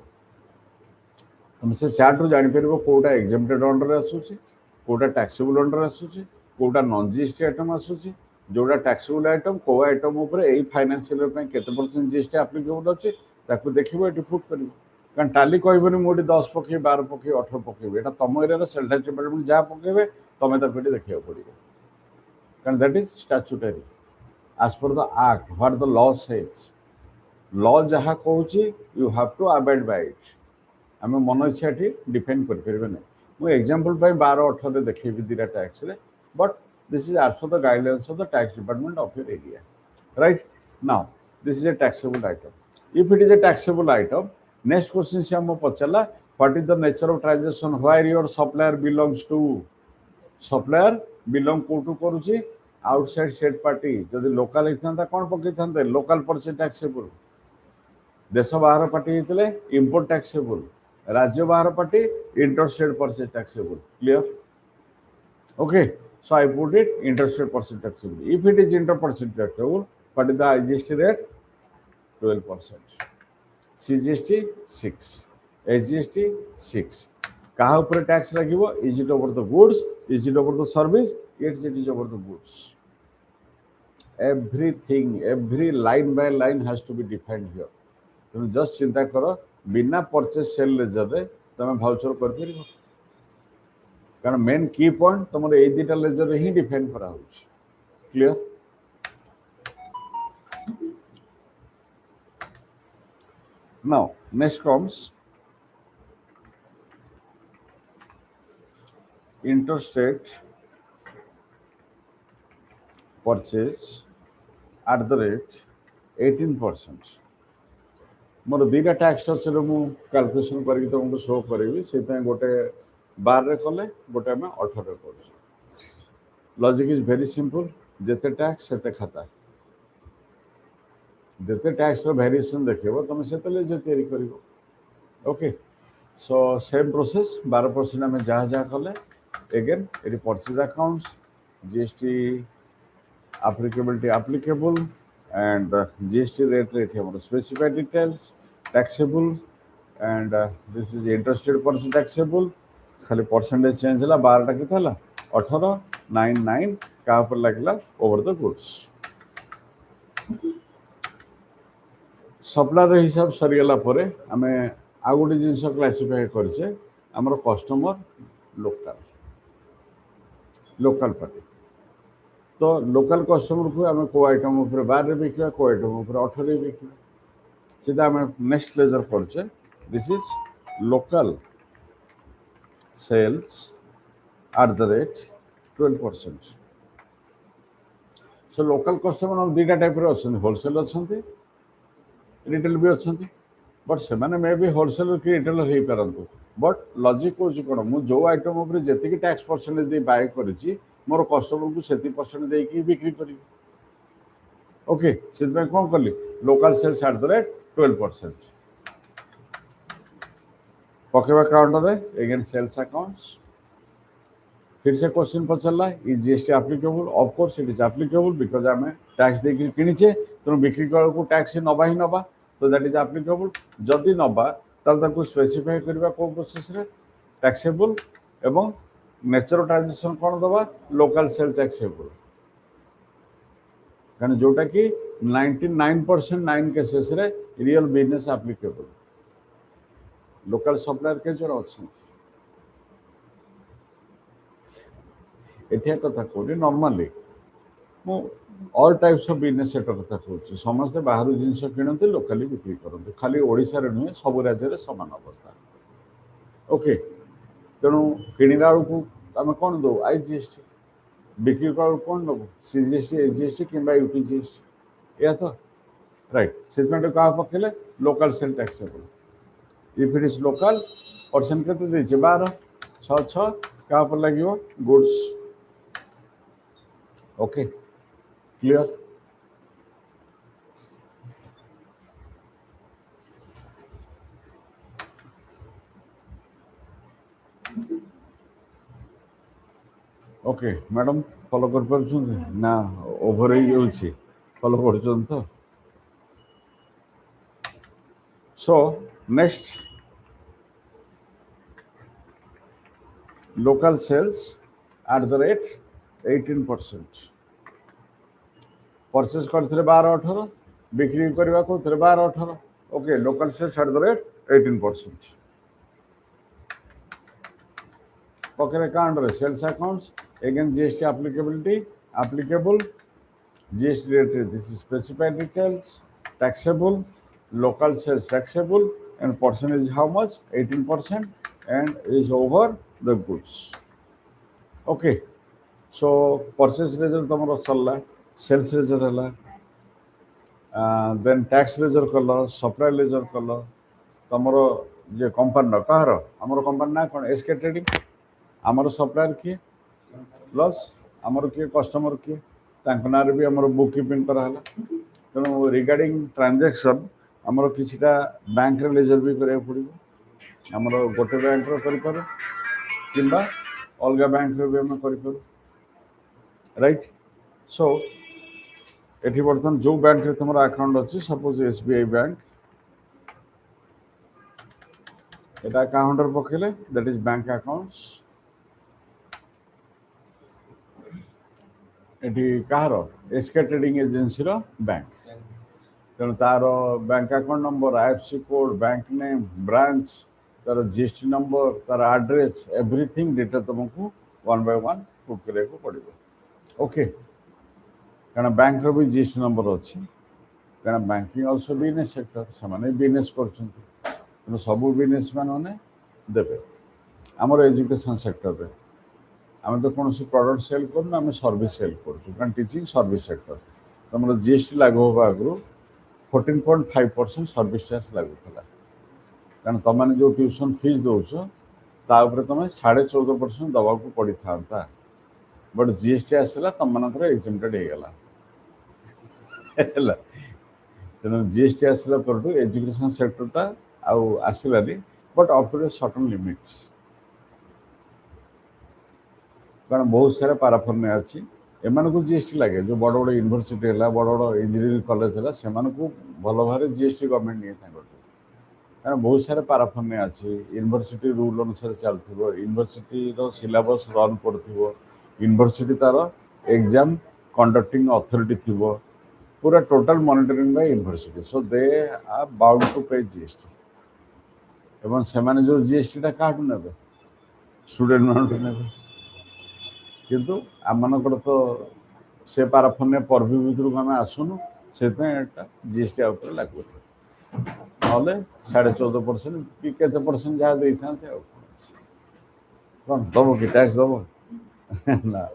तुम से चार्ट रू जापर कौटा एग्जेम्प्टेड अंडर आसूसी कौटा टैक्सेबल अंडर आसूसी कौटा नॉन जीएसटी आइटम आसूसी जोटा टैक्सेबल आइटम कौ आइटम यही फाइनेंशियल केते परसेंट जीएसटी एप्लिकेबल अच्छे ताकू देखो ये पुट कर कारण टाली कहबनी मुझे 10 पके 12 पके 18 पकेबे यहाँ तुम एरिया सेल टैक्स डिपार्टमेंट जहाँ पकेबे तुम्हें ताको देखा पड़ो कारण that is statutory as per the act what the law says law जहाँ कहूँ you have to abide by it आम मन इच्छा ये डिफाइन करें ना मुझे एग्जांपल 12-18 देखेबी दीटा टैक्स रे but this is also the guidelines of the tax department of your area right now this is a taxable item if it is a taxable item next question से हम पचारा what is the nature of transaction where your supplier belongs to supplier belong कोटू करूची outside state party जदि local होता कौन पकई local percent taxable देश बाहर पार्टी होते इंपोर्ट टैक्सेबल राज्य बाहर party interstate percent taxable clear okay so I put it interstate percent taxable if it is inter percent taxable what is the IGST rate 12% CGST 6 SGST 6 कहा ऊपर tax लगिवो is it over the goods is it over the service it is over the goods everything every line by line has to be defined here तुम just चिंता कर बिना purchase sale laser रे तुम voucher कर परिबो कारण main की point तुम ये दुटा लेजर ही डिफाइन करा clear now next comes interstate purchase at the rate 18% मोर दुटा टैक्स स्ट्रक्चर मु कैलकुलेशन करके तुमको शो करी से गोटे 12 कले गोटे आम 18 कर लॉजिक इज वेरी सिंपल जिते टैक्स से खाता जिते टैक्स वेरिएशन देखो तुम से तैयारी कर ओके सो सेम प्रोसेस 12% आम जहाँ जहाँ कले again it is purchase accounts GST applicability applicable and GST rate here specified details taxable and this is interstate percent taxable खाली परसेंटेज चेंज है 12 टा कितना 1899 का ऊपर लगला ओवर द गुड्स सप्लायर हिसाब सरीगला परे आमे आ गोटे जिनस क्लासिफाई करछे हमर कस्टमर लोकल पार्टी तो लोकल कस्टमर को आम को आइटम 12 बिकवा को आइटम 18 बिकवा सीधा आम नेक्स्ट लेजर करछे this is local sales at the rate 12% so local customer दुटा टाइप होलसेल अच्छा रिटेल भी अच्छा बट से मे भी होलसेलर कि रिटेलर हो पारत बट लॉजिक कौन कौन मुझे जो आइटम उपर जी टैक्स परसेंटेज दे बाय करी मोर कस्टमर को से परसेंट देकी बिक्री करी ओके से कौन कली local sales at the rate 12% पकेवा काउंटर एगेन सेल्स अकाउंट्स फिर से क्वेश्चन पचारा is GST applicable of course it is applicable because आम टैक्स देकी किणीचे तेणु बिक्री को टैक्स नवा ही नवा तो दैट इज एप्लिकेबल जदि नवा ताको स्पेसिफाई करबा को प्रोसेस रे टैक्सेबल एवं नेचर ट्रांजैक्शन कौन दबा लोकल सेल टैक्सेबल कारण जोटा कि 99% 9 केसेस रे real business applicable local supplier के जण अछंती एठिया कथा कहूँ नॉर्मली मु all types of business sector कथा कहूँ समस्ते बाहर जिनस किणती लोकाली बिक्री करते खाली ओडिशा रे नुहे सब राज्य में समान अवस्था ओके तेणु किणला बेलू आम कौन दो IGST बिक्री कौन नबू CGST SGST कि UTGST या तो राइट से क्या पकेले local sale taxable if it is local percent के 12 6 क्या लगे goods okay clear okay madam follow कर पार्छन ना ओवर ही जाउछि फॉलो करछन तो so next local sales at the rate 18% purchase करते 12-18 बिक्री करने को 12-18 okay local sales at the rate 18% पकेट account sales accounts again GST applicability applicable GST rate this is specified details taxable local sales taxable and percent is how much? 18%, and is over the goods. Okay. So purchase ledger tomorrow Sarla, sales ledger हला, then tax ledger कल, supply ledger कल, tomorrow जे company कहार, हमारो company ना कौन SK trading, हमारो supplier किए, plus हमारो किए customer किए, तांको नारे भी हमारो bookkeeping करा हला, तो regarding transaction हमारो किसी का bank रे ledger भी करे पड़ी, हमारो गोटे बैंक रे करी पारो, किंबा अलगा बैंक रे भी हमें करी पारो, right? So एठी बर्तन जो बैंक रे तुमरा अकाउंट अछि सपोज एसबीआई बैंक एटा अकाउंट रे पकेले दैट इज बैंक अकाउंट्स एठी कहारो एसके ट्रेडिंग एजेंसी रो बैंक तेणु तार bank account number IFC code bank name branch तार जीएसटी नंबर तार एड्रेस एवरीथिंग डेटा तुमको वन बाय वन पुट करे को पड़िबो ओके कारण बैंक रो भी जीएसटी नंबर अछि कारण बैंकिंग आल्सो बिजनेस सेक्टर समाने बिजनेस करछन तेणु सब बिजनेसमैन मैंने देवे आमर एजुकेशन सेक्टर रे आम तो कौन प्रोडक्ट सेल करूँ आम सर्विस सेल कर टीचिंग सर्विस सेक्टर तुम जीएसटी लागू होगा आगु 14.5% सर्विस टैक्स लगुला कारण तुमने जो ट्यूशन फीस दौच तापर तुम 14.5% दवा को पड़ी था बट जीएसटी आसला तुम मनकर एग्जामेटेड होगला तेणु जीएसटी आसला पर एजुकेशन सेक्टरटा आउ आसलानी but up to certain limits कारण बहुत सारा पाराफर्मे अच्छी एमान को जीएसटी लगे जो बड़ बड़ यूनिवर्सिटी है बड़ बड़ इंजीनियरिंग कॉलेज है से भल भाव जीएसटी गवर्नमेंट नहीं कारण बहुत सारा पाराफर्मे अच्छी यूनिवर्सिटी रूल अनुसार चलती यूनिवर्सिटी सिलेबस रन कर यूनिवर्सिटी तार एग्जाम कंडक्टिंग अथॉरिटी थी पूरा total monitoring by university so they are bound to pay GST एवं से जो जीएसटी टा क्या ने स्टूडेंट मान ने किंतु आम मनकर तो से पाराफर्मे पर्वी भर को आम आसुनु से जीएसटी आउट लागू ना 14.5% कि केते परसेंट जहाँ दे था कौन दब कि टैक्स दब ना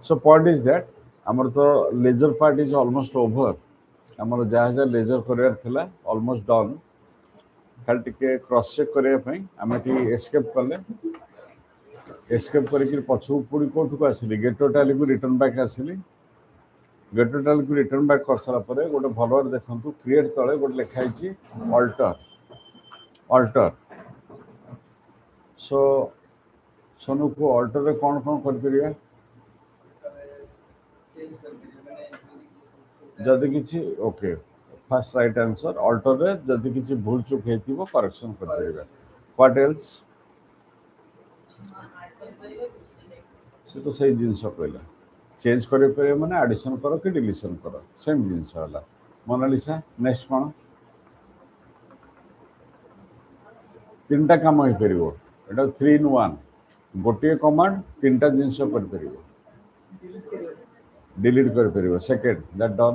सो पॉइंट इज दैट आमर तो ledger part is almost over आमर जहाँ जहाँ लेजर करार थिला ऑलमोस्ट डन खाली टिके क्रॉस चेक करने आम एस्केप कले एस्केप करके पछू पुणी कौटू को आसिली गेट टोटाली को रिटर्न बैक आसिली गेट टोटाली को रिटर्न बैक कर सारा पर गोटे भल देखूँ क्रिएट तले गोटे लिखाई अल्टर अल्टर सो सोनू को अल्टर रे कौन कौन कर जदि किसी okay first right answer alter रे जदि किसी भूल चूक हेतिबो करेक्शन कर देबा व्हाट एल्स से तो सही जिनस कहला चेंज करे पे माने एडिशन करो कि डिलीशन करो सेम जिनस होला मोनालिसा नेक्स्ट कोन तीनटा काम हो परिबो एटा 3 in 1 गोटे कमांड तीनटा जिनस कर परिबो डिलीट कर परिबो सेकंड दैट डन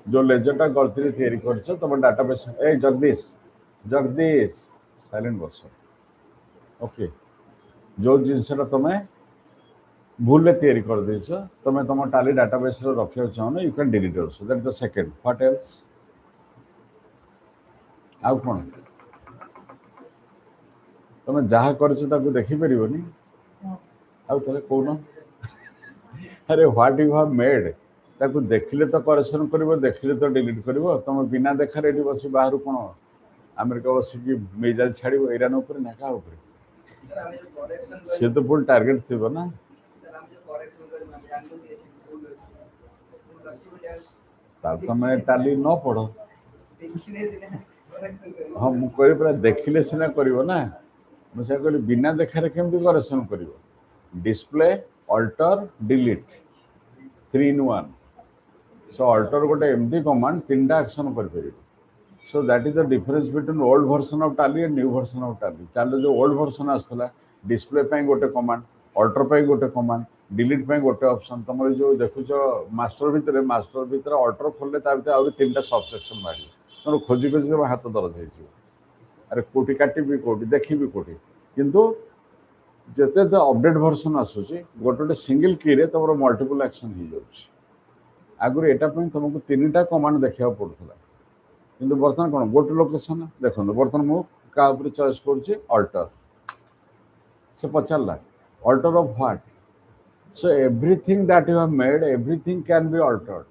जो लेजरटा गलती तैयारी करछ तुम डाटाबेस ए जगदीश साइलेंट बस ओके जो जिनसटा तुम भूल तैयारी कर देछ तुम तुम टाली डाटाबेस रे रखियो चाहनो you can delete also that the second what else आउ कोन तुम जहाँ करछ ताको देखि परिबोनी आउ तले कोन अरे व्हाट यू हैव मेड ताको देखिले तो करेक्शन करिवो देखिले तो डिलीट करिवो तुम बिना देखा रेडी बसी बाहर कोन अमेरिका बसी की मिसाइल छाड़िवो ईरान ऊपर ना का ऊपर से तो फुल टारगेट थिबो ना तुम टाली न पढ़ो हाँ मुझे पूरा देखिले सीना करिवो ना मुझे कहली बिना देखार केमती करेक्शन करिवो display alter delete 3 in 1 so alter गोटे एमती कमांड तीनटा एक्शन कर so that is the difference between old version of Tally and new version of Tally Tally जो ओल्ड वर्जन आसला डिस्प्ले पे गोटे कमांड अल्टर पे गोटे कमांड डिलीट पे गोटे ऑप्शन तुम जो देखुच मास्टर भितर अल्टर खोलले आहुरी 3टा सबसेक्शन बाहर तुम खोजी खोजी तुम हाथ दरज हो अरे कौटी काटी कौटी देखी कौटी किंतु जिते अपडेट भर्सन आसूची गोटे गोटे सिंगल की रे तुम मल्टीपल एक्शन हो जाऊँ आगुरी एटापी तुमको 3टा कमांड देखा पड़ूला किंतु बर्तमान कौन गोटे लोकेशन देखो बर्तमान मुझे चॉइस कर अल्टर से पचारा alter of what so everything that you have made everything can be altered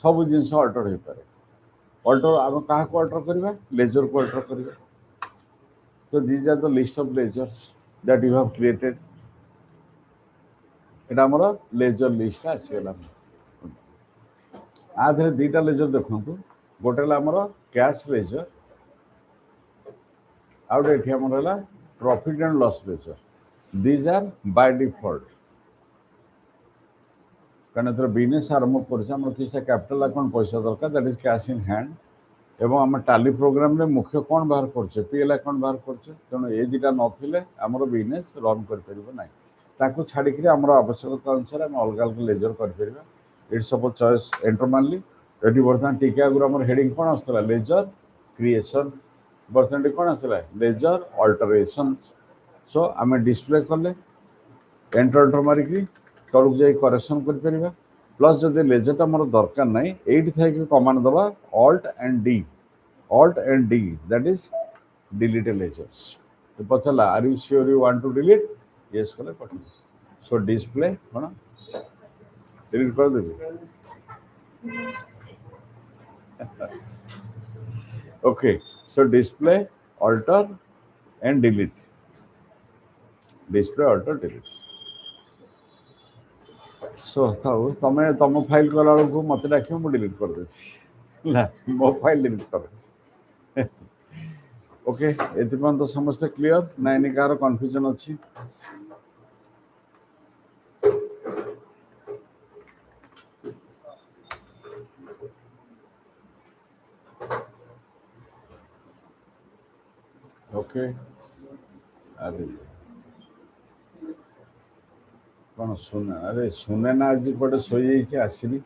सब जिन अल्टर हो पाए अल्टर आम क्या अल्टर करवा लेजर को अल्टर करवा तो these are the list of ledgers that you have created एटा हमर लेजर लिस्ट आसीगला आधे 2टा लेजर देखो गोटे हमर कैश लेजर आउट एठी हमर profit and loss ledger these are by default कारण एथर बिजनेस आरंभ कर किसी कैपिटल अकाउंट पैसा दरकार that is cash in hand एवं आम टाली प्रोग्राम रे मुख्य कौन बाहर करछे पीएल अकाउंट बाहर करछे तेणु ये 2टा नथिले हमर बिजनेस रन कर परिबो नाही ताकू छाड़ी कि हमर आवश्यकता अनुसार हम अलग अलग लेजर कर परिबा इट्स सपोज चॉइस एंटर मानली एटी बर्तमान टिके आगुर हमर हेडिंग कौन आसला लेजर क्रिएशन बर्तमान कौन आसला लेजर अल्टरेशन सो आम डिस्प्ले कले एंटर मारिकी तलू जाए करेक्शन कर परिबा प्लस जब लेजरटा मोर दरकार ना ये थी कमांड दबा Alt and D that is delete ledgers तो पचला are you sure you want to delete yes कले पठन सो डिस्प्ले कौन डिलीट कर देबे okay so display alter and delete display alter delete so थाउ तमे तुम फाइल कला को मत डाक मुझे डिलीट कर दे ना मो फाइल डिलीट कर ओके एतिपन तो समस्या क्लियर ना एनी कार कन्फ्यूजन अच्छी ओके अरे कौन सुने अरे सुने ना आज पटे सोई जाइए आसली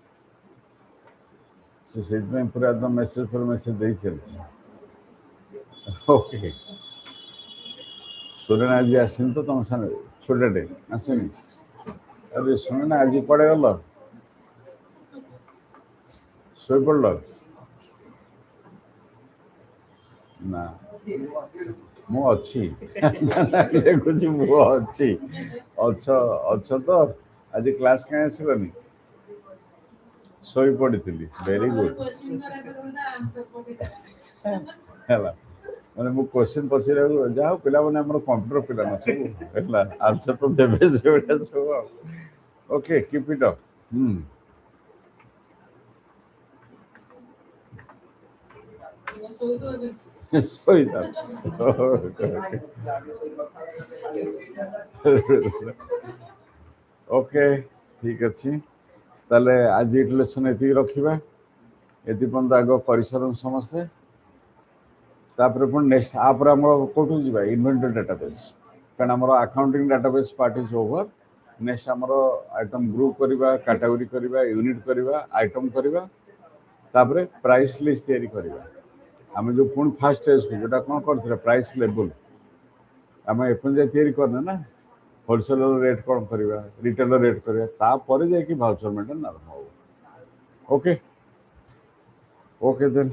से पूरा एकदम मेसेज पर मेसेज दे चलती ओके सुने ना आज आसनी तो तुम सामने छोटे आसनी अरे सुने ना आज पड़े गल शो पड़ल ना मु अच्छी देखुची मु अच्छी अच्छा अच्छा तो आज क्लास कहीं आसलानी शोई पड़ी वेरी गुड है मैंने मु क्वेश्चन पचार जहाँ पिला मैंने आम कंप्यूटर पिला ना सब आंसर तो देवे सब okay keep it up okay ठीक अच्छे ताले आज लेसन ये रखा ये पर्यंत आग कर समस्ते तापर पुणी नेक्स्ट आप कौटू जावा इन्वेंटरी डाटाबेस कारण आम accounting database part is over next आम आइटम ग्रुप करवा कैटेगरी करवा यूनिट करवा आइटम करवा तापर प्राइस लिस्ट तैयारी करवा आम जो पुणी फास्ट स्टेज को जोटा कौन कर प्राइस लेवल आम एपन तैयारी करना ना होलसेलर रेट कौन करवा रिटेलर रेट करवा तापर जाकि भाउचर मेंटेन आरंभ हो ओके ओके देन